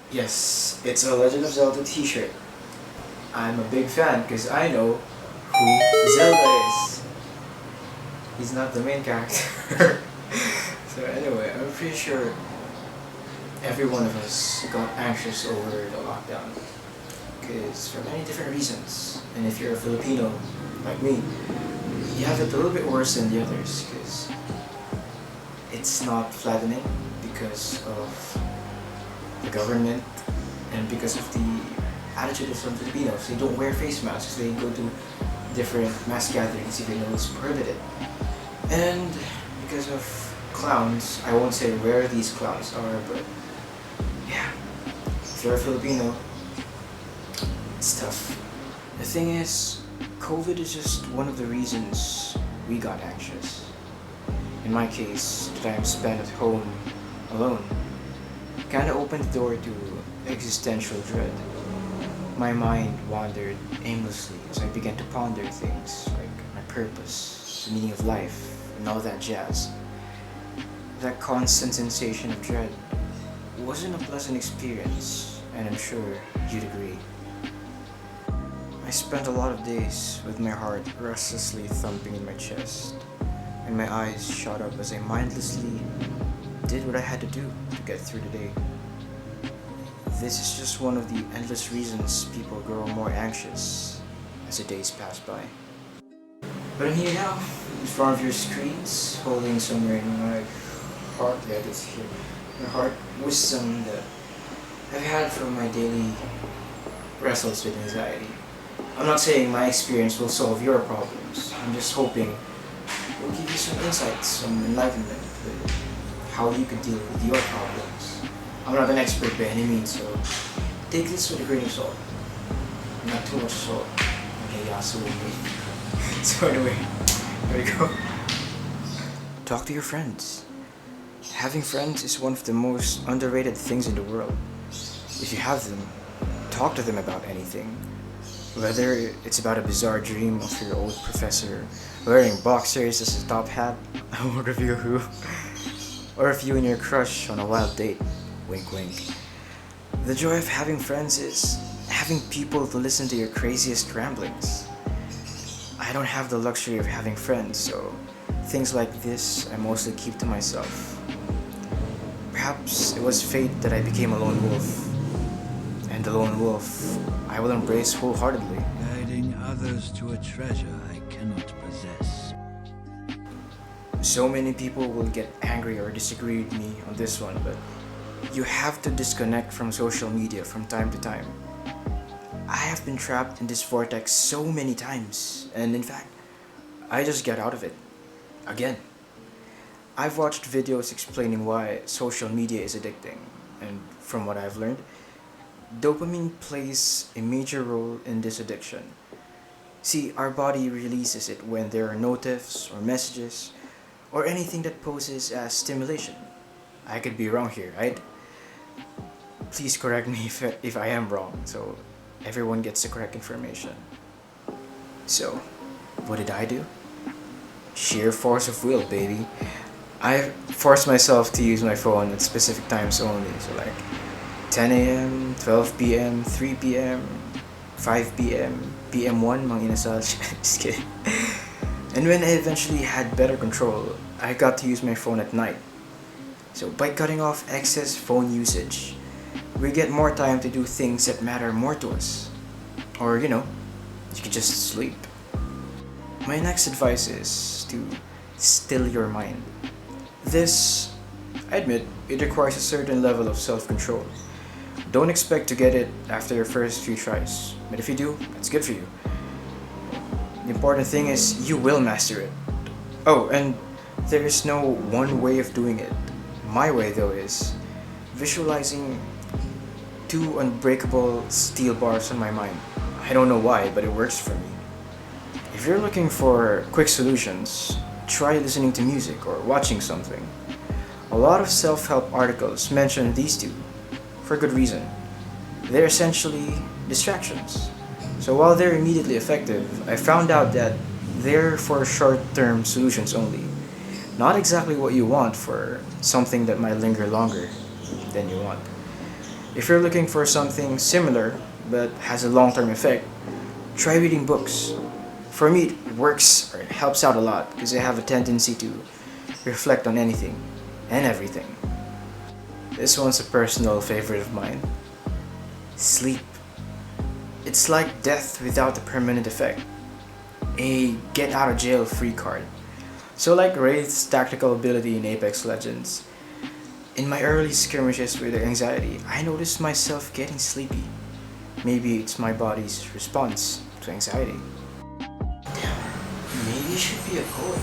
Yes, it's a Legend of Zelda t-shirt. I'm a big fan because I know who Zelda is. He's not the main character. So anyway, I'm pretty sure every one of us got anxious over the lockdown because for many different reasons. And if you're a Filipino like me, you have it a little bit worse than the others because it's not flattening because of the government and because of the attitude of some Filipinos. They don't wear face masks. They go to different mass gatherings even though it's prohibited. And because of clowns, I won't say where these clowns are, but yeah, if you're a Filipino, it's tough. The thing is, COVID is just one of the reasons we got anxious. In my case, the time spent at home alone kinda opened the door to existential dread. My mind wandered aimlessly as I began to ponder things like my purpose, the meaning of life, and all that jazz. That constant sensation of dread wasn't a pleasant experience, and I'm sure you'd agree. I spent a lot of days with my heart restlessly thumping in my chest, and my eyes shot up as I mindlessly did what I had to do to get through the day. This is just one of the endless reasons people grow more anxious as the days pass by. But I'm here now, in front of your screens, holding somewhere in my heart, yeah, it's here, my heart, wisdom that I've had from my daily wrestles with anxiety. I'm not saying my experience will solve your problems. I'm just hoping it will give you some insights, some enlightenment with how you can deal with your problems. I'm not an expert by any means, so take this with a grain of salt. Not too much salt. Okay, yeah, so So anyway, there we go. Talk to your friends. Having friends is one of the most underrated things in the world. If you have them, talk to them about anything. Whether it's about a bizarre dream of your old professor wearing boxers as a top hat, I won't reveal who, or if you and your crush on a wild date, wink wink. The joy of having friends is having people to listen to your craziest ramblings. I don't have the luxury of having friends, so things like this I mostly keep to myself. Perhaps it was fate that I became a lone wolf, and the lone wolf I will embrace wholeheartedly. Guiding others to a treasure I cannot possess. So many people will get angry or disagree with me on this one, but you have to disconnect from social media from time to time. I have been trapped in this vortex so many times, and in fact, I just get out of it. Again. I've watched videos explaining why social media is addicting, and from what I've learned, dopamine plays a major role in this addiction. See, our body releases it when there are notifs or messages or anything that poses as stimulation. I could be wrong here, right? Please correct me if I am wrong, so everyone gets the correct information. So, what did I do? Sheer force of will, baby. I forced myself to use my phone at specific times only, so like 10 a.m., 12 p.m., 3 p.m., 5 p.m., PM1, mga inasal. Just kidding. And when I eventually had better control, I got to use my phone at night. So by cutting off excess phone usage, we get more time to do things that matter more to us. Or, you could just sleep. My next advice is to still your mind. This, I admit, it requires a certain level of self-control. Don't expect to get it after your first few tries, but if you do, that's good for you. The important thing is you will master it. Oh, and there is no one way of doing it. My way, though, is visualizing two unbreakable steel bars on my mind. I don't know why, but it works for me. If you're looking for quick solutions, try listening to music or watching something. A lot of self-help articles mention these two, for good reason. They're essentially distractions. So while they're immediately effective, I found out that they're for short-term solutions only. Not exactly what you want for something that might linger longer than you want. If you're looking for something similar but has a long-term effect, try reading books. For me, it works or it helps out a lot because I have a tendency to reflect on anything and everything. This one's a personal favorite of mine. Sleep. It's like death without a permanent effect. A get out of jail free card. So like Wraith's tactical ability in Apex Legends. In my early skirmishes with anxiety, I noticed myself getting sleepy. Maybe it's my body's response to anxiety. Damn, maybe I should be a poet.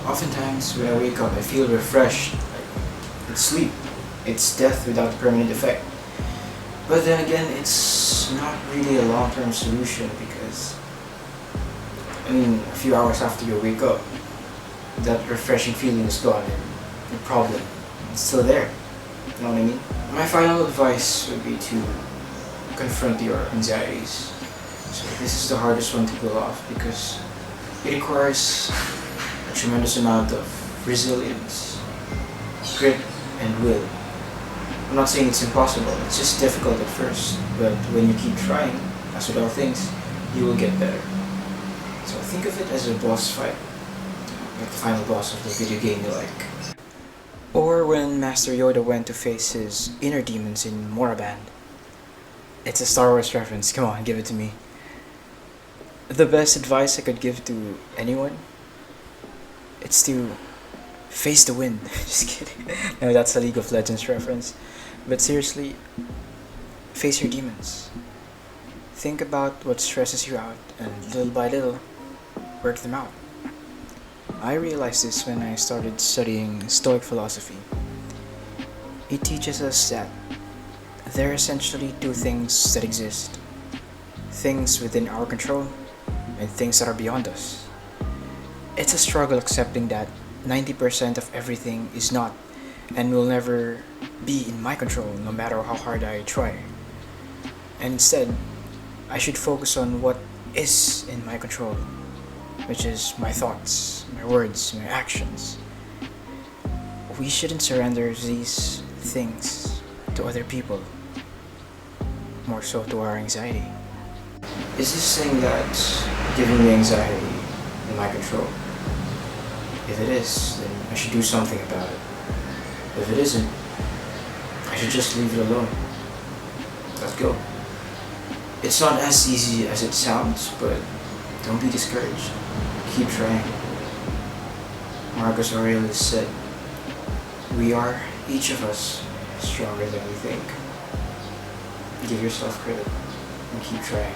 Oftentimes when I wake up I feel refreshed. It's sleep. It's death without a permanent effect. But then again, it's not really a long-term solution because a few hours after you wake up, that refreshing feeling is gone and the problem is still there. You know what I mean? My final advice would be to confront your anxieties. So this is the hardest one to pull off because it requires a tremendous amount of resilience, grit, and will. I'm not saying it's impossible, it's just difficult at first, but when you keep trying, as with all things, you will get better. So think of it as a boss fight, like the final boss of the video game you like. Or when Master Yoda went to face his inner demons in Moraband. It's a Star Wars reference, come on, give it to me. The best advice I could give to anyone, it's to face the wind. Just kidding. No, that's a League of Legends reference. But seriously, face your demons. Think about what stresses you out and little by little, work them out. I realized this when I started studying Stoic philosophy. It teaches us that there are essentially two things that exist. Things within our control and things that are beyond us. It's a struggle accepting that 90% of everything is not and will never be in my control no matter how hard I try. And instead, I should focus on what is in my control, which is my thoughts, my words, my actions. We shouldn't surrender these things to other people, more so to our anxiety. Is this thing that's giving me anxiety in my control? If it is, then I should do something about it. If it isn't, I should just leave it alone. Let's go. It's not as easy as it sounds, but don't be discouraged. Keep trying. Marcus Aurelius said, "We are, each of us, stronger than we think." Give yourself credit and keep trying.